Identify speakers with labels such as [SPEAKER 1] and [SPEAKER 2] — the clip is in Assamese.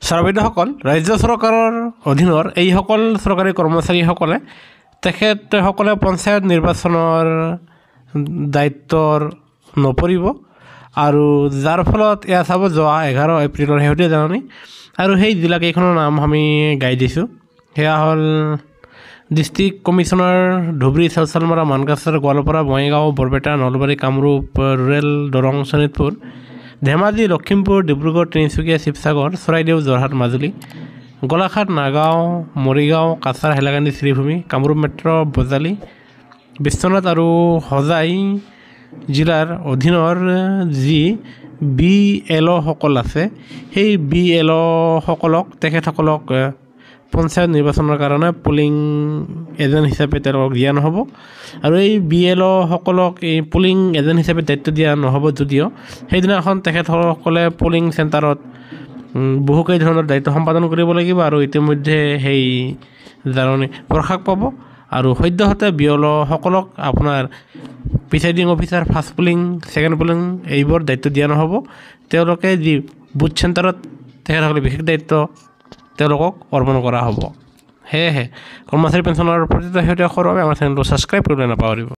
[SPEAKER 1] ছাৰবিদসকল ৰাজ্য চৰকাৰৰ অধীনৰ এইসকল চৰকাৰী কৰ্মচাৰীসকলে তেখেতসকলে পঞ্চায়ত নিৰ্বাচনৰ দায়িত্বৰ নপৰিব আৰু যাৰ ফলত এয়া চাব যোৱা 11 এপ্ৰিলৰ শেহতীয়া জাননী আৰু সেই জিলাকেইখনৰ নাম আমি গাই দিছোঁ। সেয়া হ'ল district commissioner Dhubri, South Salmara, Mankachar, Goalpara, Bongaigaon, Barpeta, Nalbari, Kamrup rural, Darrang, Sonitpur, Dhemaji, Lakhimpur, Dibrugarh, Tinsukia, Sivasagar, Charaideo, Jorhat, Majuli, Golaghat, Nagaon, Morigaon, Cachar, Hailakandi, Sribhumi, Kamrup metro, Bajali, Biswanath আৰু হোজাই জিলাৰ অধীনৰ যি BLOসকল আছে সেই BLOসকলক তেখেতসকলক পঞ্চায়ত নিৰ্বাচনৰ কাৰণে পুলিং এজেণ্ট হিচাপে তেওঁলোকক দিয়া নহ'ব আৰু এই BLOসকলক এই পুলিং এজেণ্ট হিচাপে দায়িত্ব দিয়া নহ'ব যদিও সেইদিনাখন তেখেতসকলে পুলিং চেণ্টাৰত বহুকেই ধৰণৰ দায়িত্ব সম্পাদন কৰিব লাগিব আৰু ইতিমধ্যে সেই জাননী প্ৰকাশ পাব আৰু সদ্যহতে BLOসকলক আপোনাৰ presiding officer, first polling, second polling এইবোৰ দায়িত্ব দিয়া নহ'ব। তেওঁলোকে যি বুথ চেণ্টাৰত তেখেতসকলে বিশেষ দায়িত্ব তেওঁলোকক অৰ্পণ কৰা হ'ব। সেয়েহে কৰ্মচাৰী পেঞ্চনৰ প্ৰতিটো শেহতীয়া খবৰ বাবে আমাৰ চেনেলটো ছাবস্ক্ৰাইব কৰিবলৈ নাপাহৰিব।